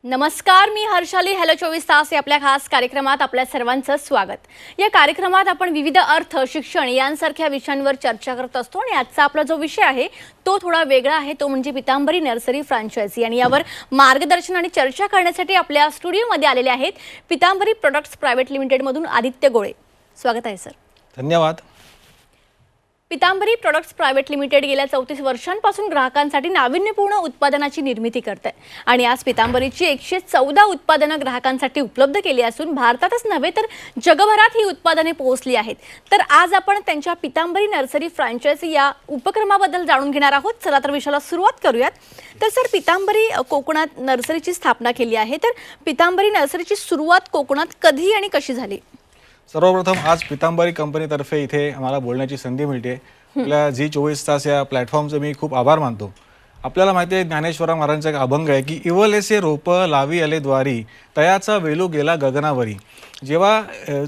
नमस्कार, मी हर्षाली. हॅलो 24 तास या आपल्या खास कार्यक्रमात आपल्या सर्वांचं स्वागत. या कार्यक्रमात आपण विविध अर्थ, शिक्षण यांसारख्या विषयांवर चर्चा करत असतो आणि आजचा आपला जो विषय आहे तो थोडा वेगळा आहे. तो म्हणजे पितांबरी नर्सरी फ्रँचायझी. आणि यावर मार्गदर्शन आणि चर्चा करण्यासाठी आपल्या स्टुडिओमध्ये आलेले आहेत पितांबरी प्रोडक्ट्स प्रायव्हेट लिमिटेड मधून आदित्य गोळे. स्वागत आहे सर. धन्यवाद. पितांबरी प्रोडक्ट्स प्रायव्हेट लिमिटेड गेल्या 34 वर्षांपासून ग्राहकांसाठी नाविन्यपूर्ण उत्पादनाची निर्मिती करते आणि आज पितांबरीची 114 उत्पादनं ग्राहकांसाठी उपलब्ध केली असून भारतातच नव्हे तर जगभरात ही उत्पादने पोहोचली आहेत. तर आज आपण त्यांच्या पितांबरी नर्सरी फ्रँचायझी या उपक्रमाबद्दल जाणून घेणार आहोत. चला तर विषयाला सुरुवात करूयात. तर सर, पितांबरी कोकणात नर्सरीची स्थापना केली आहे. तर पितांबरी नर्सरीची सुरुवात कोकणात कधी आणि कशी झाली? सर्वप्रथम आज पितांबरी कंपनीतर्फे इथे आम्हाला बोलण्याची संधी मिळते. आपल्या झी 24 तास या प्लॅटफॉर्मचे मी खूप आभार मानतो. आपल्याला माहिती आहे, ज्ञानेश्वरा महाराजांचा एक अभंग आहे की इवलेसे रोप लावी आले द्वारी, तयाचा वेलू गेला गगनावरी. जेव्हा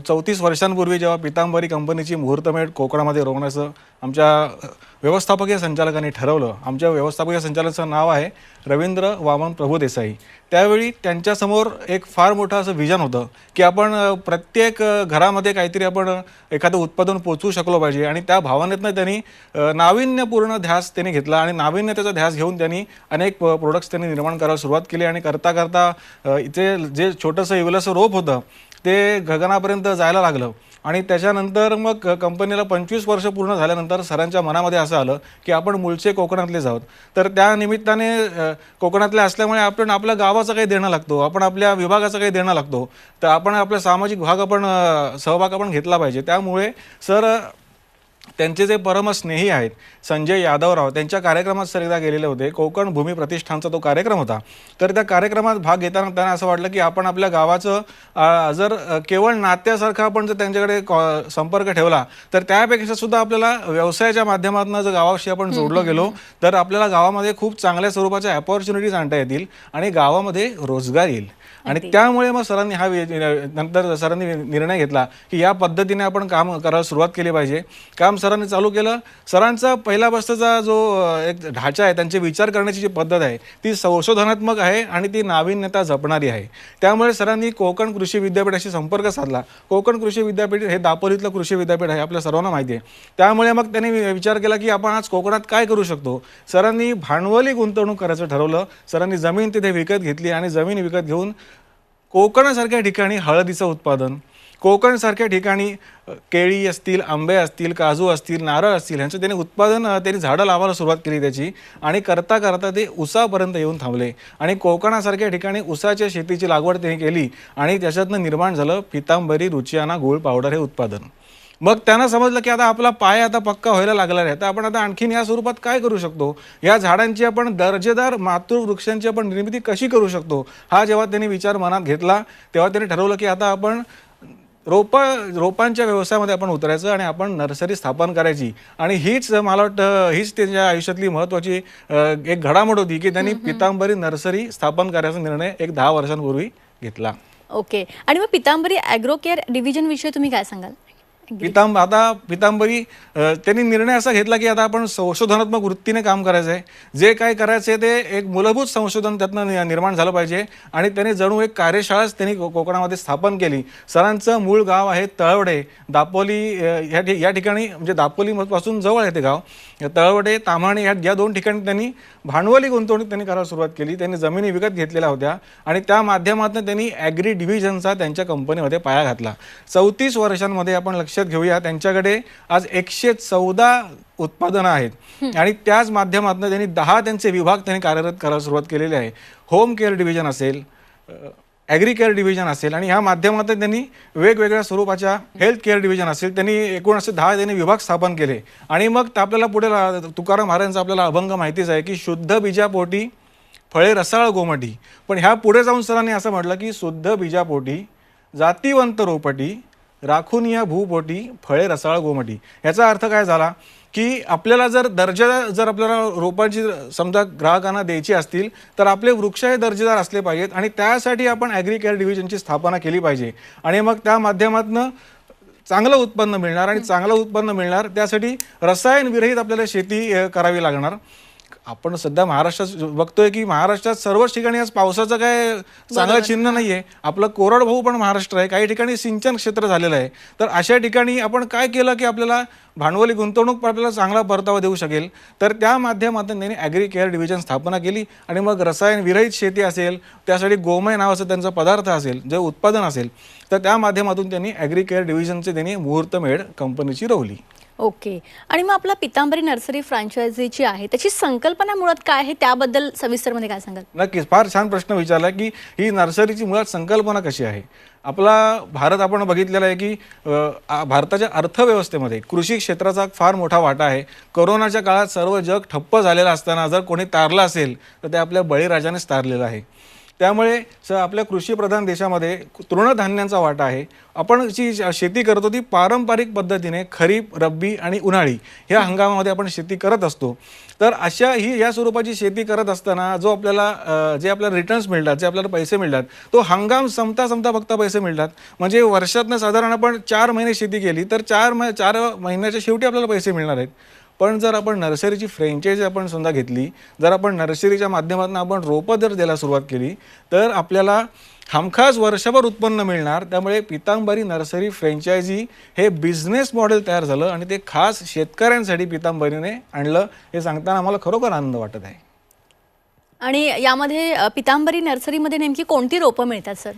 34 वर्षांपूर्वी जेव्हा पितांबरी कंपनीची मुहूर्तमेढ कोकणामध्ये रोवण्याचं आमच्या व्यवस्थापकीय संचालकांनी ठरवलं. आमच्या व्यवस्थापकीय संचालकाचं नाव आहे रवींद्र वामन प्रभुदेसाई. त्यावेळी त्यांच्यासमोर एक फार मोठं असं विजन होतं की आपण प्रत्येक घरामध्ये काहीतरी आपण एखादं उत्पादन पोचवू शकलो पाहिजे. आणि त्या भावनेतनं त्यांनी नाविन्यपूर्ण ध्यास त्यांनी घेतला आणि नाविन्यतेचा ध्यास घेऊन त्यांनी अनेक प्रोडक्ट्स त्यांनी निर्माण करायला सुरुवात केली. आणि करता करता इथे जे छोटंसं इवलंसं रोप होतं ते गगनापर्यंत जायला लागलं. आणि त्याच्यानंतर मग कंपनीला 25 वर्ष पूर्ण झाल्यानंतर सरांच्या मनामध्ये असं आलं की आपण मूळचे कोकणातलेच आहोत. तर त्या निमित्ताने कोकणातले असल्यामुळे आपण आपल्या गावाचं काही देणं लागतो, आपण आपल्या विभागाचं काही देणं लागतो. तर आपण आपल्या सामाजिक सहभाग आपण घेतला पाहिजे. त्यामुळे सर त्यांचे जे परमस्नेही आहेत संजय यादवराव, त्यांच्या कार्यक्रमात सर एकदा गेलेले होते. कोकण भूमी प्रतिष्ठानचा तो कार्यक्रम होता. तर त्या कार्यक्रमात भाग घेताना त्यांना असं वाटलं की आपण आपल्या गावाचं जर केवळ नात्यासारखं आपण जर त्यांच्याकडे संपर्क ठेवला तर त्यापेक्षा सुद्धा आपल्याला व्यवसायाच्या माध्यमातून जर गावाशी आपण जोडलं गेलो तर आपल्याला गावामध्ये खूप चांगल्या स्वरूपाच्या अपॉर्च्युनिटीज आणता येतील आणि गावामध्ये रोजगार येईल. आणि त्यामुळे मग सरांनी नंतर सरांनी निर्णय घेतला की या पद्धतीने आपण काम करायला सुरुवात केली पाहिजे. काम सरांनी चालू केलं. सरांचा पहिला बसचा जो एक ढाचा आहे, त्यांचे विचार करण्याची जी पद्धत आहे ती संशोधनात्मक आहे आणि ती नाविन्यता जपणारी आहे. त्यामुळे सरांनी कोकण कृषी विद्यापीठाशी संपर्क साधला. कोकण कृषी विद्यापीठ हे दापोलीतलं कृषी विद्यापीठ आहे, आपल्या सर्वांना माहिती आहे. त्यामुळे मग त्यांनी विचार केला की आपण आज कोकणात काय करू शकतो. सरांनी भांडवली गुंतवणूक करायचं ठरवलं. सरांनी जमीन तिथे विकत घेतली आणि जमीन विकत घेऊन कोकणासारख्या ठिकाणी हळदीचं उत्पादन, कोकणसारख्या ठिकाणी केळी असतील, आंबे असतील, काजू असतील, नारळ असतील ह्यांचं त्यांनी झाडं लावायला सुरुवात केली त्याची. आणि करता करता ते ऊसापर्यंत येऊन थांबले. आणि कोकणासारख्या ठिकाणी ऊसाच्या शेतीची लागवड त्यांनी केली आणि त्याच्यातनं निर्माण झालं पितांबरी रुचियाना गूळ पावडर हे उत्पादन. मग त्यांना समजलं की आता आपला पाय आता पक्का व्हायला लागला आहे, तर आपण आता आणखीन या स्वरूपात काय करू शकतो, या झाडांची आपण दर्जेदार मातृवृक्षांची आपण निर्मिती कशी करू शकतो. हा जेव्हा त्यांनी विचार मनात घेतला तेव्हा त्यांनी ठरवलं की आता आपण रोपांच्या व्यवसायामध्ये आपण उतरायचं आणि आपण नर्सरी स्थापन करायची. आणि हीच मला वाटतं हीच त्यांच्या आयुष्यातली महत्त्वाची एक घडामोड होती की त्यांनी पितांबरी नर्सरी स्थापन करायचा निर्णय एक 10 वर्षांपूर्वी घेतला. ओके. आणि मग पितांबरी ॲग्रो केअर डिव्हिजन विषयी तुम्ही काय सांगाल? पितांबरी त्यांनी निर्णय असा घेतला की आता आपण संशोधनात्मक वृत्तीने काम करायचं आहे. जे काय करायचं आहे ते एक मूलभूत संशोधन त्यातनं निर्माण झालं पाहिजे. आणि त्यांनी जणू एक कार्यशाळाच त्यांनी कोकणामध्ये स्थापन केली. सरांचं मूळ गाव आहे तळवडे, दापोली या ठिकाणी, म्हणजे दापोलीपासून जवळ आहे ते गाव. तळवडे, ताम्हाणे या 2 ठिकाणी त्यांनी भांडवली गुंतवणूक त्यांनी करायला सुरुवात केली. त्यांनी जमिनी विकत घेतलेल्या होत्या आणि त्या माध्यमातून त्यांनी ॲग्री डिव्हिजनचा त्यांच्या कंपनीमध्ये पाया घातला. 34 वर्षांमध्ये आपण लक्षात घेऊया, त्यांच्याकडे आज 114 उत्पादनं आहेत आणि त्याच माध्यमातून त्यांनी 10 त्यांचे विभाग त्यांनी कार्यरत करायला सुरुवात केलेली आहे. होम केअर डिव्हिजन असेल, ॲग्री केअर डिव्हिजन असेल आणि ह्या माध्यमातून त्यांनी वेगवेगळ्या स्वरूपाच्या हेल्थ केअर डिव्हिजन असेल, त्यांनी एकूण असे 10 त्यांनी विभाग स्थापन केले. आणि मग आपल्याला पुढे तुकाराम महाराजांचा आपल्याला अभंग माहितीच आहे की शुद्ध बीजापोटी फळे रसाळ गोमटी. पण ह्या पुढे जाऊन सरांनी असं म्हटलं की शुद्ध बीजापोटी जातीवंत रोपटी राखून या भूपोटी फळे रसाळ गोमटी. याचा अर्थ काय झाला की आपल्याला जर आपल्याला रोपांची समजा ग्राहकांना द्यायची असतील तर आपले वृक्ष हे दर्जेदार असले पाहिजेत आणि त्यासाठी आपण ॲग्री केअर डिव्हिजनची स्थापना केली पाहिजे. आणि मग त्या माध्यमातून चांगलं उत्पन्न मिळणार आणि चांगलं उत्पन्न मिळणार त्यासाठी रसायन विरहित आपल्याला शेती करावी लागणार. आपण सध्या महाराष्ट्रात बघतोय की महाराष्ट्रात सर्वच ठिकाणी आज पावसाचं काय चांगलं चिन्ह नाहीये. आपलं कोरडभाऊ पण महाराष्ट्र आहे, काही ठिकाणी सिंचन क्षेत्र झालेलं आहे. तर अशा ठिकाणी आपण काय केलं की आपल्याला भांडवली गुंतवणूक आपल्याला चांगला परतावा देऊ शकेल, तर त्या माध्यमातून त्यांनी ॲग्री केअर डिव्हिजन स्थापना केली आणि मग रसायन विरहित शेती असेल, त्यासाठी गोमय नावाचं त्यांचा पदार्थ असेल, जे उत्पादन असेल, तर त्या माध्यमातून त्यांनी ॲग्री केअर डिव्हिजनचे त्यांनी मुहूर्तमेढ कंपनीची रोवली. ओके. आणि मग आपला पितांबरी नर्सरी फ्रँचायझीची आहे, त्याची संकल्पना मुळात काय आहे, त्याबद्दल सविस्तरमध्ये काय सांगाल? नक्कीच, फार छान प्रश्न विचारला की ही नर्सरीची मुळात संकल्पना कशी आहे. आपला भारत आपण बघितलेला आहे की भारताच्या अर्थव्यवस्थेमध्ये कृषी क्षेत्राचा फार मोठा वाटा आहे. कोरोनाच्या काळात सर्व जग ठप्प झालेलं असताना जर कोणी तारलं असेल तर ते आपल्या बळीराजानेच तारलेलं आहे. त्यामुळे आपल्या कृषीप्रधान देशामध्ये तृणधान्यांचा वाटा आहे. आपण जी शेती करतो ती पारंपरिक पद्धतीने खरीप, रब्बी आणि उन्हाळी ह्या हंगामामध्ये आपण शेती करत असतो. तर अशा ही या स्वरूपाची शेती करत असताना जो आपल्याला जे आपल्याला रिटर्न्स मिळतात, जे आपल्याला पैसे मिळतात, तो हंगाम संपता फक्त पैसे मिळतात. म्हणजे वर्षातनं साधारण आपण 4 महिने शेती केली तर 4 महिन्याच्या शेवटी आपल्याला पैसे मिळणार आहेत. पण जर आपण नर्सरीची फ्रँचायझी आपण समजा घेतली, जर आपण नर्सरीच्या माध्यमातून आपण रोपं जर द्यायला सुरुवात केली तर आपल्याला हमखास वर्षभर उत्पन्न मिळणार. त्यामुळे पितांबरी नर्सरी फ्रँचायझी हे बिझनेस मॉडेल तयार झालं आणि ते खास शेतकऱ्यांसाठी पितांबरीने आणलं, हे सांगताना आम्हाला खरोखर आनंद वाटत आहे. आणि यामध्ये पितांबरी नर्सरीमध्ये नेमकी कोणती रोपं मिळतात सर?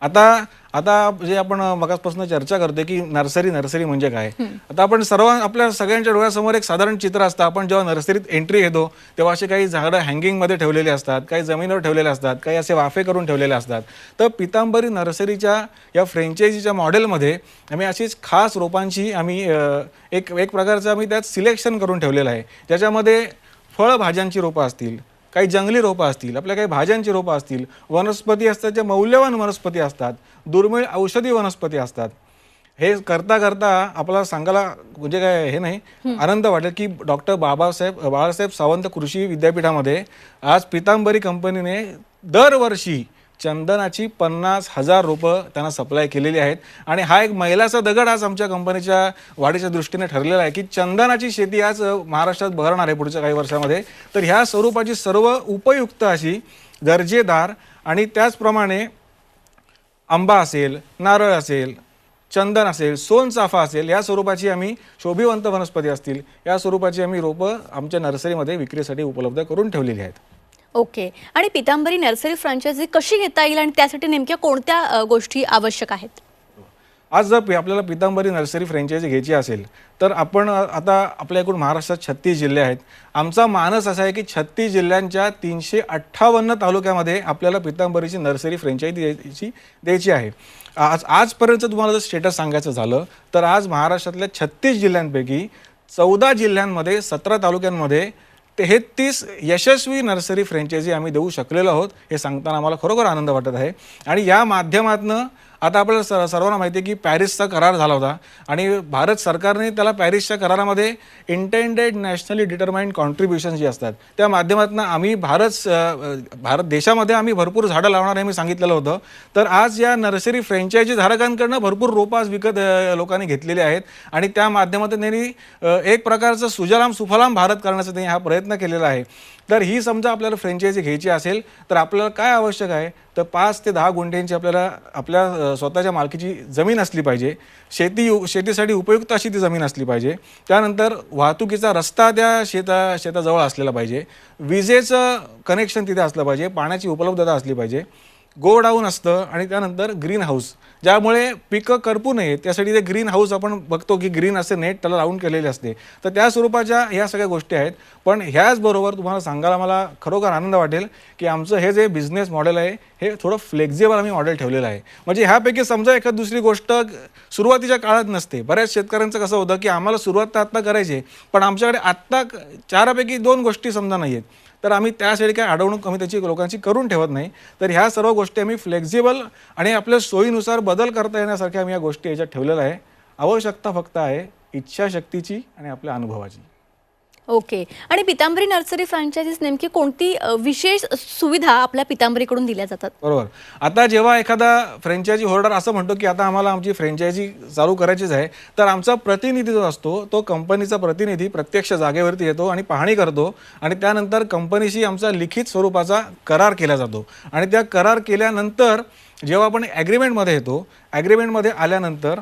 आता जे आपण मगासपासून चर्चा करतोय की नर्सरी म्हणजे काय. आता आपण आपल्या सगळ्यांच्या डोळ्यासमोर एक साधारण चित्र असतं. आपण जेव्हा नर्सरीत एंट्री घेतो तेव्हा असे काही झाडं हँगिंगमध्ये ठेवलेले असतात, काही जमिनीवर ठेवलेले असतात, काही असे वाफे करून ठेवलेले असतात. तर पितांबरी नर्सरीच्या या फ्रँचायझीच्या मॉडेलमध्ये आम्ही अशीच खास रोपांची आम्ही एक प्रकारचं आम्ही त्यात सिलेक्शन करून ठेवलेलं आहे, ज्याच्यामध्ये फळभाज्यांची रोपं असतील, काही जंगली रोपं असतील, आपल्या काही भाज्यांची रोपं असतील, वनस्पती असतात ज्या मौल्यवान वनस्पती असतात, दुर्मिळ औषधी वनस्पती असतात. हे करता आपल्याला सांगायला म्हणजे काय हे नाही, आनंद वाटेल की डॉक्टर बाळासाहेब सावंत कृषी विद्यापीठामध्ये आज पितांबरी कंपनीने दरवर्षी चंदनाची 50,000 रोपं त्यांना सप्लाय केलेली आहेत. आणि हा एक मैलाचा दगड आज आमच्या कंपनीच्या वाढीच्या दृष्टीने ठरलेला आहे की चंदनाची शेती आज महाराष्ट्रात बहरणार आहे पुढच्या काही वर्षामध्ये. तर ह्या स्वरूपाची सर्व उपयुक्त अशी दर्जेदार आणि त्याचप्रमाणे आंबा असेल, नारळ असेल, चंदन असेल, सोनचाफा असेल, या स्वरूपाची आम्ही शोभिवंत वनस्पती असतील, या स्वरूपाची आम्ही रोपं आमच्या नर्सरीमध्ये विक्रीसाठी उपलब्ध करून ठेवलेली आहेत. ओके. आणि पितांबरी नर्सरी फ्रँचायझी कशी घेता येईल आणि त्यासाठी नेमक्या कोणत्या गोष्टी आवश्यक आहेत? आज जर आपल्याला पितांबरी नर्सरी फ्रँचायझी घ्यायची असेल तर आपण आता आपल्याकडून महाराष्ट्रात 36 जिल्हे आहेत. आमचा मानस असा आहे की 36 जिल्ह्यांच्या 358 तालुक्यामध्ये आपल्याला पितांबरीची नर्सरी फ्रँचायझी द्यायची आहे. आजपर्यंत तुम्हाला जर स्टेटस सांगायचं झालं तर आज महाराष्ट्रातल्या 36 जिल्ह्यांपैकी 14 जिल्ह्यांमध्ये 17 तालुक्यांमध्ये 33 यशस्वी नर्सरी फ्रँचायझी आम्ही देऊ शकलेलो आहोत, हे सांगताना आम्हाला खरोखर आनंद वाटत आहे. आणि या माध्यमातनं आता आपल्याला सर्वांना माहिती आहे की पॅरिसचा करार झाला होता आणि भारत सरकारने त्याला पॅरिसच्या करारामध्ये इंटेंडेड नॅशनली डिटरमाइंड कॉन्ट्रीब्युशन जी असतात त्या माध्यमातून आम्ही भारत देशामध्ये आम्ही भरपूर झाडं लावणार आहे मी सांगितलेलं होतं. तर आज या नर्सरी फ्रँचायझी धारकांकडनं भरपूर रोपं आज विकत लोकांनी घेतलेली आहेत आणि त्या माध्यमातून त्यांनी एक प्रकारचं सुजलाम सुफलाम भारत करण्याचा त्यांनी हा प्रयत्न केलेला आहे. तर ही समजा आपल्याला फ्रँचायझी घ्यायची असेल तर आपल्याला काय आवश्यक आहे तर 5 ते 10 गुंठ्यांची आपल्याला आपल्या स्वतःच्या मालकीची जमीन असली पाहिजे. शेतीसाठी उपयुक्त अशी ती जमीन असली पाहिजे. त्यानंतर वाहतुकीचा रस्ता त्या शेताजवळ असलेला पाहिजे. विजेचं कनेक्शन तिथे असलं पाहिजे. पाण्याची उपलब्धता असली पाहिजे. गोडाऊन असतं आणि त्यानंतर ग्रीन हाऊस, ज्यामुळे पिकं करपू नये त्यासाठी ते ग्रीन हाऊस आपण बघतो की ग्रीन असे नेट त्याला लावून केलेले असते. तर त्या स्वरूपाच्या ह्या सगळ्या गोष्टी आहेत. पण ह्याचबरोबर तुम्हाला सांगायला मला खरोखर आनंद वाटेल की आमचं हे जे बिझनेस मॉडेल आहे हे थोडं फ्लेक्झिबल आम्ही मॉडेल ठेवलेलं आहे. म्हणजे ह्यापैकी समजा एखाद दुसरी गोष्ट सुरुवातीच्या काळात नसते. बऱ्याच शेतकऱ्यांचं कसं होतं की आम्हाला सुरुवात तर आत्ता करायची पण आमच्याकडे आत्ता 4पैकी 2 गोष्टी समजा नाही आहेत, तर आम्ही त्यासाठी काय अडवणूक आम्ही त्याची लोकांची करून ठेवत नाही. तर ह्या सर्व गोष्टी आम्ही फ्लेक्झिबल आणि आपल्या सोयीनुसार बदल करता येण्यासारख्या आम्ही या गोष्टी याच्यात ठेवलेल्या आहे. आवश्यकता फक्त आहे इच्छाशक्तीची आणि आपल्या अनुभवाची. ओके. आणि पितांबरी नर्सरी फ्रँचायझीस नेमकी कोणती विशेष सुविधा आपल्या पितांबरीकडून दिल्या जातात? बरोबर. आता जेव्हा एखादा फ्रँचायझी होल्डर असं म्हणतो की आता आम्हाला आमची फ्रँचायझी चालू करायचीच आहे, तर आमचा प्रतिनिधी जो असतो तो कंपनीचा प्रतिनिधी प्रत्यक्ष जागेवरती येतो आणि पाहणी करतो आणि त्यानंतर कंपनीशी आमचा लिखित स्वरूपाचा करार केला जातो आणि त्या करार केल्यानंतर जेव्हा आपण ॲग्रीमेंटमध्ये येतो, ॲग्रीमेंटमध्ये आल्यानंतर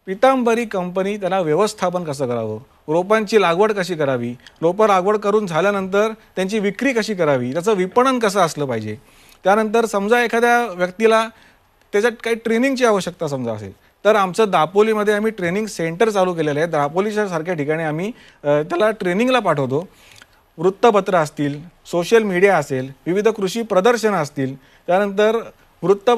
पितांबरी कंपनी त्यांना व्यवस्थापन कसं करावं, रोपांची लागवड कशी करावी, रोपं लागवड करून झाल्यानंतर त्यांची विक्री कशी करावी, त्याचं विपणन कसं असलं पाहिजे. त्यानंतर समजा एखाद्या व्यक्तीला त्याच्यात काही ट्रेनिंगची आवश्यकता समजा असेल, तर आमचं दापोलीमध्ये आम्ही ट्रेनिंग सेंटर चालू केलेलं आहे. दापोलीच्या सारख्या ठिकाणी आम्ही त्याला ट्रेनिंगला पाठवतो. वृत्तपत्र असतील, सोशल मीडिया असेल, विविध कृषी प्रदर्शनं असतील, त्यानंतर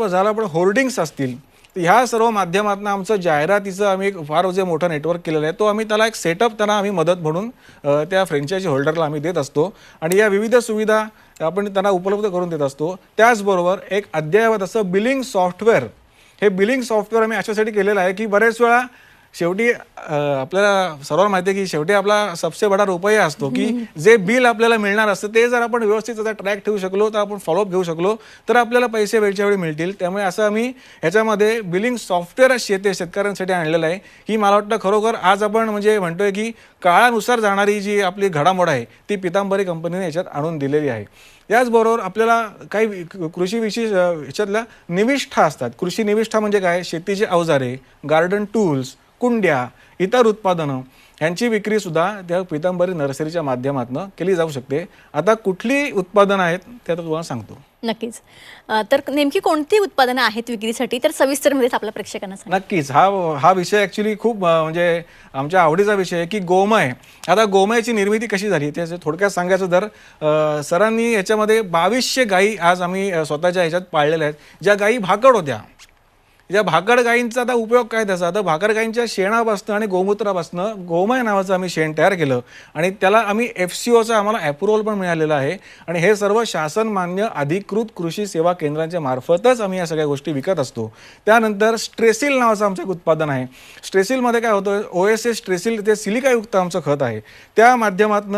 झालं पण होर्डिंग्स असतील. तर ह्या सर्व माध्यमातून आमचं जाहिरातीचं आम्ही एक फार जे मोठं नेटवर्क केलेलं आहे, तो आम्ही त्याला एक सेटअप त्यांना आम्ही मदत म्हणून त्या फ्रँचायझी होल्डरला आम्ही देत असतो आणि या विविध सुविधा आपण त्यांना उपलब्ध करून देत असतो. त्याचबरोबर एक अद्ययावत असं बिलिंग सॉफ्टवेअर, हे बिलिंग सॉफ्टवेअर आम्ही अशासाठी केलेलं आहे की बरेच वेळा शेवटी आपल्याला सर्वांना माहिती आहे की शेवटी आपला सबसे बडा रुपया असतो की जे बिल आपल्याला मिळणार असतं ते जर आपण व्यवस्थित त्याचा ट्रॅक ठेवू शकलो, तर आपण फॉलोअप घेऊ शकलो, तर आपल्याला पैसे वेळच्या वेळी मिळतील. त्यामुळे असं आम्ही ह्याच्यामध्ये बिलिंग सॉफ्टवेअर शेतकऱ्यांसाठी आणलेलं आहे. ही मला वाटतं खरोखर आज आपण म्हणजे म्हणतोय की काळानुसार जाणारी जी आपली घडामोड आहे ती पितांबरी कंपनीने याच्यात आणून दिलेली आहे. याचबरोबर आपल्याला काही कृषी विशेष ह्याच्यातल्या निविष्ठा असतात. कृषी निविष्ठा म्हणजे काय, शेतीचे अवजारे, गार्डन टूल्स, कुंड्या, इतर उत्पादनं यांची विक्री सुद्धा त्या पितांबरी नर्सरीच्या माध्यमातून केली जाऊ शकते. आता कुठली उत्पादनं आहेत ते आता तुम्हाला सांगतो. नक्कीच. तर नेमकी कोणती उत्पादनं आहेत विक्रीसाठी, तर सविस्तरमध्येच आपल्या प्रेक्षकांना सांगा. नक्कीच हा विषय ॲक्च्युली खूप म्हणजे आमच्या आवडीचा विषय आहे की गोमय. आता गोमयाची निर्मिती कशी झाली ते थोडक्यात सांगायचं तर सरांनी याच्यामध्ये 2200 गायी आज आम्ही स्वतःच्या ह्याच्यात पाळलेल्या आहेत, ज्या गायी भाकड होत्या. या भाकड गायींचा आता उपयोग काय त्याचा, आता भाकड गायींच्या शेणापासून आणि गोमूत्रापासून गोमय नावाचं आम्ही शेण तयार केलं आणि त्याला आम्ही FCOचा आम्हाला अप्रुव्हल पण मिळालेला आहे आणि हे सर्व शासन मान्य अधिकृत कृषी सेवा केंद्रांच्या मार्फतच आम्ही या सगळ्या गोष्टी विकत असतो. त्यानंतर स्ट्रेसिल नावाचं आमचं एक उत्पादन आहे. स्ट्रेसिलमध्ये काय होतं, OSS स्ट्रेसिल ते सिलिकायुक्त आमचं खत आहे. त्या माध्यमातून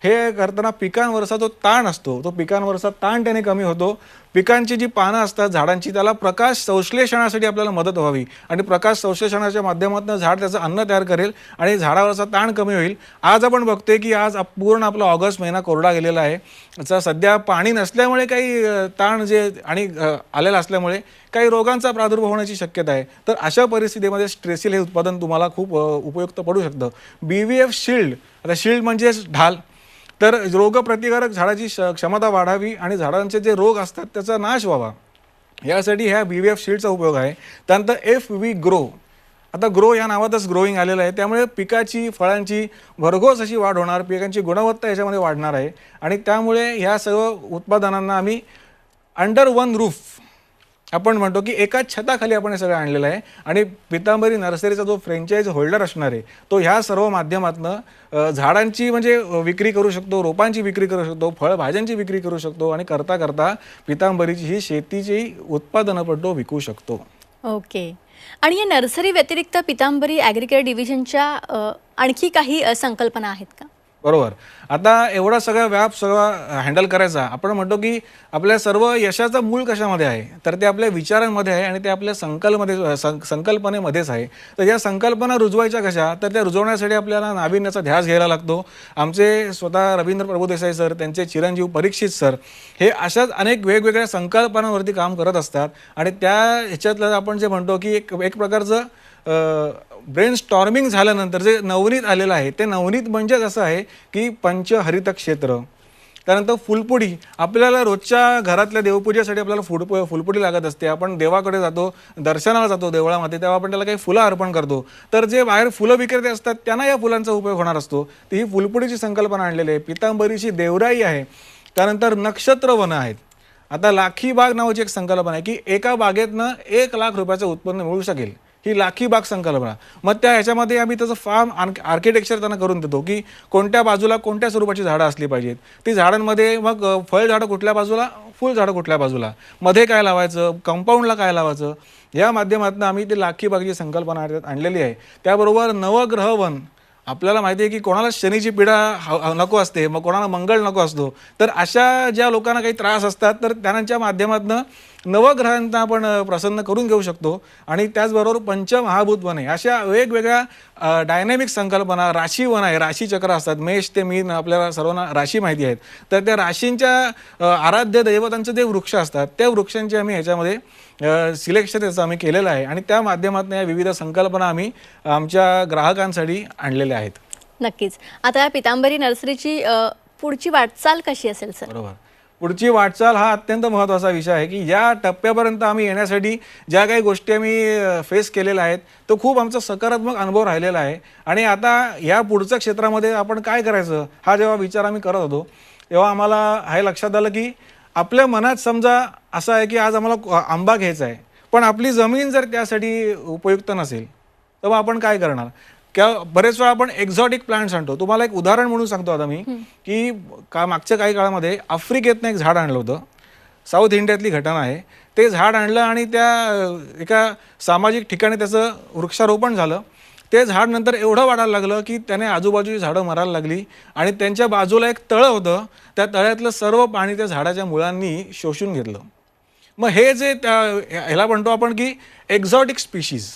हे करताना पिकांवरचा जो ताण असतो, तो पिकांवरचा ताण त्याने कमी होतो. पिकांची जी पानं असतात झाडांची, त्याला प्रकाश संश्लेषणासाठी आपल्याला मदत व्हावी आणि प्रकाश संश्लेषणाच्या माध्यमातून झाड त्याचं अन्न तयार करेल आणि झाडावरचा ताण कमी होईल. आज आपण बघतोय की आज पूर्ण आपला ऑगस्ट महिना कोरडा गेलेला आहे. सध्या पाणी नसल्यामुळे काही ताण जे आणि आलेला असल्यामुळे काही रोगांचा प्रादुर्भाव होण्याची शक्यता आहे. तर अशा परिस्थितीमध्ये स्ट्रेसिल हे उत्पादन तुम्हाला खूप उपयुक्त पडू शकतं. BVF शील्ड, आता शील्ड म्हणजे ढाल, तर रोगप्रतिकारक झाडाची क्षमता वाढावी आणि झाडांचे जे रोग असतात त्याचा नाश व्हावा यासाठी ह्या BVF शील्डचा उपयोग आहे. त्यानंतर FV ग्रो, आता ग्रो या नावातच ग्रोईंग आलेलं आहे, त्यामुळे पिकाची फळांची भरघोस अशी वाढ होणार, पिकांची गुणवत्ता याच्यामध्ये वाढणार आहे आणि त्यामुळे ह्या सर्व उत्पादनांना आम्ही अंडर वन रूफ आपण म्हणतो की एकाच छताखाली आपण हे सगळं आणलेलं आहे आणि पितांबरी नर्सरीचा जो फ्रँचायझी होल्डर असणार आहे तो ह्या सर्व माध्यमातून झाडांची म्हणजे विक्री करू शकतो, रोपांची विक्री करू शकतो, फळभाज्यांची विक्री करू शकतो आणि करता करता पितांबरीची ही शेतीची उत्पादनं पण तो विकू शकतो. ओके. आणि या नर्सरी व्यतिरिक्त पितांबरी ॲग्रिकेअर डिव्हिजनच्या आणखी काही संकल्पना आहेत का? बरोबर. आता एवढा सगळा व्याप सगळा हँडल करायचा, आपण म्हणतो की आपल्या सर्व यशाचं मूळ कशामध्ये आहे, तर ते आपल्या विचारांमध्ये आहे आणि ते आपल्या संकल्पनेमध्येच आहे. तर या संकल्पना रुजवायच्या कशा, तर त्या रुजवण्यासाठी आपल्याला नाविन्याचा ध्यास घ्यायला लागतो. आमचे स्वतः रवींद्र प्रभुदेसाई सर, त्यांचे चिरंजीव परीक्षित सर हे अशाच अनेक वेगवेगळ्या संकल्पनांवरती काम करत असतात आणि त्या ह्याच्यातलं आपण जे म्हणतो की एक प्रकारचं ब्रेन स्टॉर्मिंग झाल्यानंतर जे नवनीत आलेलं आहे ते नवनीत म्हणजेच असं आहे की पंचहरित क्षेत्र. त्यानंतर फुलपुडी, आपल्याला रोजच्या घरातल्या देवपूजेसाठी आपल्याला फुलपुडी लागत असते. आपण देवाकडे जातो, दर्शनाला जातो देवळामध्ये, तेव्हा आपण त्याला काही फुलं अर्पण करतो. तर जे बाहेर फुलं विक्रेते असतात त्यांना या फुलांचा उपयोग होणार असतो. तर ही फुलपुडीची संकल्पना आणलेली आहे. पितांबरीची देवराई आहे. त्यानंतर नक्षत्रवनं आहेत. आता लाखी बाग नावाची एक संकल्पना आहे की एका बागेतनं 1 लाख रुपयाचं उत्पन्न मिळू शकेल, ही लाखी बाग संकल्पना. मग त्या ह्याच्यामध्ये आम्ही त्याचं फार्म आर्किटेक्चर त्यांना करून देतो की कोणत्या बाजूला कोणत्या स्वरूपाची झाडं असली पाहिजेत. ती झाडांमध्ये मग फळझाडं कुठल्या बाजूला, फुलझाडं कुठल्या बाजूला, मध्ये काय लावायचं, कंपाऊंडला काय लावायचं, या माध्यमातून आम्ही ती लाखी बागची संकल्पना आणलेली आहे. त्याबरोबर नवग्रह वन, आपल्याला माहिती आहे की कोणाला शनीची पीडा नको असते, मग कोणाला मंगळ नको असतो. तर अशा ज्या लोकांना काही त्रास असतात तर त्यांच्या माध्यमातून नवग्रहांना आपण प्रसन्न करून घेऊ शकतो. आणि त्याचबरोबर पंचमहाभूत वने अशा वेगवेगळ्या डायनॅमिक संकल्पना, राशी वन आहे, राशीचक्र असतात, मेष ते मीन, आपल्याला सर्वांना राशी माहिती आहेत. तर त्या राशींच्या आराध्य दैवतांचे जे वृक्ष असतात त्या वृक्षांचे आम्ही ह्याच्यामध्ये सिलेक्शन त्याचं आम्ही केलेलं आहे आणि त्या माध्यमातून या विविध संकल्पना आम्ही आमच्या ग्राहकांसाठी आणलेल्या आहेत. नक्कीच. आता या पितांबरी नर्सरीची पुढची वाटचाल कशी असेल सर? बरोबर. पुढची वाटचाल हा अत्यंत महत्त्वाचा विषय आहे की या टप्प्यापर्यंत आम्ही येण्यासाठी ज्या काही गोष्टी आम्ही फेस केलेल्या आहेत तो खूप आमचा सकारात्मक अनुभव राहिलेला आहे. आणि आता या पुढच्या क्षेत्रामध्ये आपण काय करायचं हा जेव्हा विचार आम्ही करत होतो तेव्हा आम्हाला हे लक्षात आलं की आपल्या मनात समजा असं आहे की आज आम्हाला आंबा घ्यायचा आहे, पण आपली जमीन जर त्यासाठी उपयुक्त नसेल तेव्हा आपण काय करणार. किंवा बरेच वेळा आपण एक्झॉटिक प्लांट्स आणतो. तुम्हाला एक उदाहरण म्हणून सांगतो आता मी की मागच्या काही काळामध्ये आफ्रिकेतनं एक झाड आणलं होतं. साऊथ इंडियातली घटना आहे. ते झाड आणलं आणि त्या एका सामाजिक ठिकाणी त्याचं वृक्षारोपण झालं. ते झाड नंतर एवढं वाढायला लागलं की त्याने आजूबाजूची झाडं मरायला लागली आणि त्यांच्या बाजूला एक तळं होतं. त्या तळ्यातलं सर्व पाणी त्या झाडाच्या मुळांनी शोषून घेतलं. मग हे जे ह्याला म्हणतो आपण की एक्झॉटिक स्पीशीज,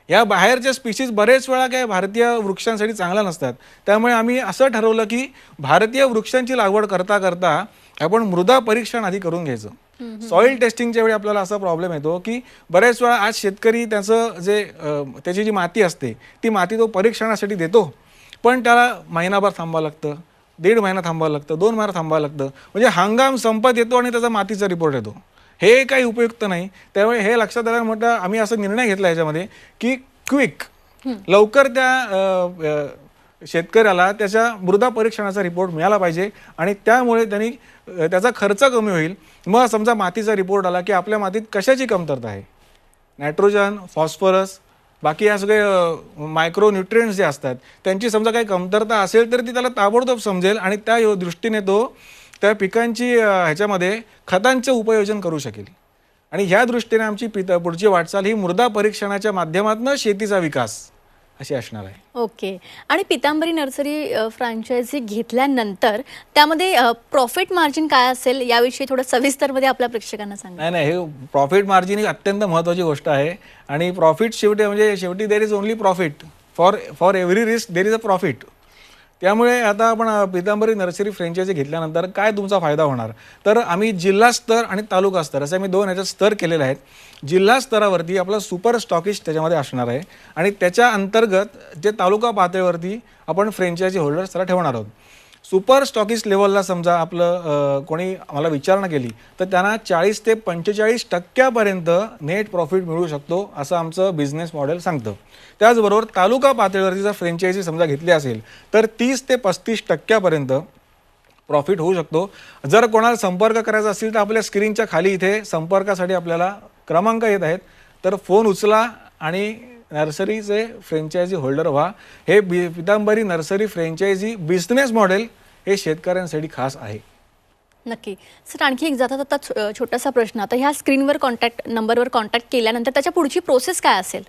या बाहेरच्या स्पीशीज बरेच वेळा काय भारतीय वृक्षांसाठी चांगल्या नसतात. त्यामुळे आम्ही असं ठरवलं की भारतीय वृक्षांची लागवड करता करता आपण मृदा परीक्षण आधी करून घ्यायचं. सॉईल टेस्टिंगच्या वेळी आपल्याला असा प्रॉब्लेम येतो की बरेच वेळा आज शेतकरी त्याची जी माती असते ती माती तो परीक्षणासाठी देतो, पण त्याला महिनाभर थांबावं लागतं, 1.5 महिना थांबावं लागतं, 2 महिना थांबावं लागतं. म्हणजे हंगाम संपत येतो आणि त्याचा मातीचा रिपोर्ट येतो. हे काही उपयुक्त नाही. त्यामुळे हे लक्षात आलं म्हटलं आम्ही असा निर्णय घेतला याच्यामध्ये की क्विक लवकर त्या शेतकऱ्याला त्याच्या मृदा परीक्षणाचा रिपोर्ट मिळाला पाहिजे आणि त्यामुळे त्यांनी त्याचा खर्च कमी होईल. मग समजा मातीचा रिपोर्ट आला की आपल्या मातीत कशाची कमतरता आहे, नायट्रोजन, फॉस्फरस, बाकी या सगळे मायक्रो न्यूट्रिएंट्स जे असतात त्यांची समजा काही कमतरता असेल तर ती त्याला ताबडतोब समजेल आणि त्या दृष्टीने तो त्या पिकांची ह्याच्यामध्ये खतांचे उपयोजन करू शकेल. आणि ह्या दृष्टीने आमची पुढची वाटचाल ही मृदा परीक्षणाच्या माध्यमातून शेतीचा विकास अशी असणार आहे. ओके. आणि पितांबरी नर्सरी फ्रँचायझी घेतल्यानंतर त्यामध्ये प्रॉफिट मार्जिन काय असेल याविषयी थोडं सविस्तरमध्ये आपल्या प्रेक्षकांना सांगा. नाही, हे प्रॉफिट मार्जिन ही अत्यंत महत्त्वाची गोष्ट आहे. आणि प्रॉफिट शेवटी there is only profit for every risk there is a profit. त्यामुळे आता आपण पितांबरी नर्सरी फ्रँचायझी घेतल्यानंतर काय तुमचा फायदा होणार, तर आम्ही जिल्हा स्तर आणि तालुका स्तर असे आम्ही 2 ह्याच्यात स्तर केलेले आहेत. जिल्हा स्तरावरती आपला सुपर स्टॉकिस्ट त्याच्यामध्ये असणार आहे आणि त्याच्या अंतर्गत जे तालुका पातळीवरती आपण फ्रँचायझी होल्डर्स त्याला ठेवणार आहोत. सुपर स्टॉकिस्ट लेवलला समजा आपलं कोणी आम्हाला विचारणा केली तर त्यांना 40 ते 45% नेट प्रॉफिट मिळू शकतो असं आमचं बिझनेस मॉडेल सांगतं. त्याचबरोबर तालुका पातळीवरती जर फ्रँचायझी समजा घेतली असेल तर 30 ते 35% प्रॉफिट होऊ शकतो. जर कोणाला संपर्क करायचा असेल तर आपल्या स्क्रीनच्या खाली इथे संपर्कासाठी आपल्याला क्रमांक येत आहेत, तर फोन उचला आणि नर्सरीचे फ्रँचायझी होल्डर व्हा. हे Pitambari nursery franchise business model हे शेतकऱ्यांसाठी खास आहे. नक्की. सर, आणखी एक जाता छोटासा प्रश्न. आता ह्या स्क्रीनवर नंबरवर कॉन्टॅक्ट केल्यानंतर त्याच्या पुढची प्रोसेस काय असेल?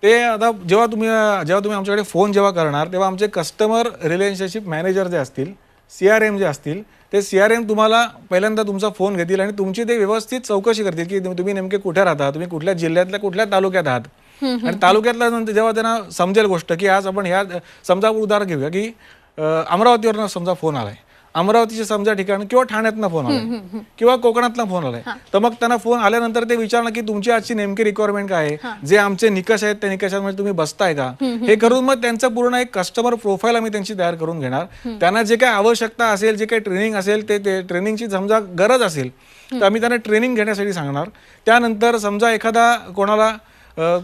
ते आता जेव्हा तुम्ही आमच्याकडे फोन जेव्हा करणार तेव्हा आमचे कस्टमर रिलेशनशिप मॅनेजर जे असतील, CRM जे असतील, ते CRM तुम्हाला पहिल्यांदा तुमचा फोन घेतील आणि तुमची ते व्यवस्थित चौकशी करतील की तुम्ही नेमके कुठे राहता, तुम्ही कुठल्या जिल्ह्यातल्या कुठल्या तालुक्यात आहात. आणि तालुक्यातला जेव्हा त्यांना समजेल गोष्ट की आज आपण ह्या समजा उदाहरण घेऊया की अमरावतीवरनं समजा फोन आलाय, अमरावतीच्या समजा ठिकाणी किंवा ठाण्यातनं फोन आलाय किंवा कोकणातला फोन आलाय, तर मग त्यांना फोन आल्यानंतर ते विचारणार की तुमची आजची नेमकी रिक्वायरमेंट काय आहे, जे आमचे निकष आहेत त्या निकषांमध्ये तुम्ही बसताय का, हे करून मग त्यांचं पूर्ण एक कस्टमर प्रोफाईल आम्ही त्यांची तयार करून घेणार. त्यांना जे काही आवश्यकता असेल, जे काही ट्रेनिंग असेल, ते ट्रेनिंगची समजा गरज असेल तर आम्ही त्यांना ट्रेनिंग घेण्यासाठी सांगणार. त्यानंतर समजा एखादा कोणाला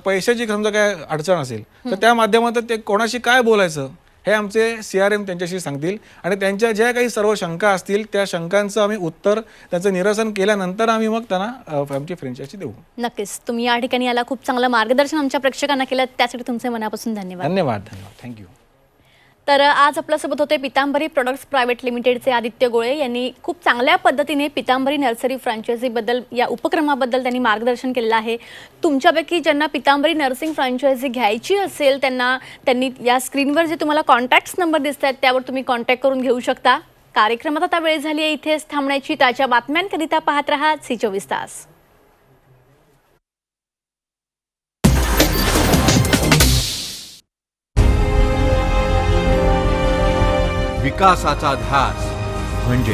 पैशाची समजा काय अडचण असेल तर त्या माध्यमातून ते कोणाशी काय बोलायचं हे आमचे CRM त्यांच्याशी सांगतील आणि त्यांच्या ज्या काही सर्व शंका असतील त्या शंकांचं आम्ही उत्तर त्याचं निरसन केल्यानंतर आम्ही मग त्यांना आमची फ्रँचायझी देऊ. नक्कीच. तुम्ही या ठिकाणी याला खूप चांगलं मार्गदर्शन आमच्या प्रेक्षकांना केलं, त्यासाठी तुमचे मनापासून धन्यवाद. धन्यवाद. थँक्यू. तर आज आपल्यासोबत होते पितांबरी प्रोडक्ट्स प्रायव्हेट लिमिटेडचे आदित्य गोळे यांनी खूप चांगल्या पद्धतीने पितांबरी नर्सरी फ्रँचायझीबद्दल या उपक्रमाबद्दल त्यांनी मार्गदर्शन केलेलं आहे. तुमच्यापैकी ज्यांना पितांबरी नर्सिंग फ्रँचायझी घ्यायची असेल त्यांनी या स्क्रीनवर जे तुम्हाला कॉन्टॅक्ट्स नंबर दिसत आहेत त्यावर तुम्ही कॉन्टॅक्ट करून घेऊ शकता. कार्यक्रमात आता वेळ झाली आहे इथेच थांबण्याची. ताज्या बातम्यांकरिता पाहत रहा C24 तास. विकासाचा ध्यास म्हणजे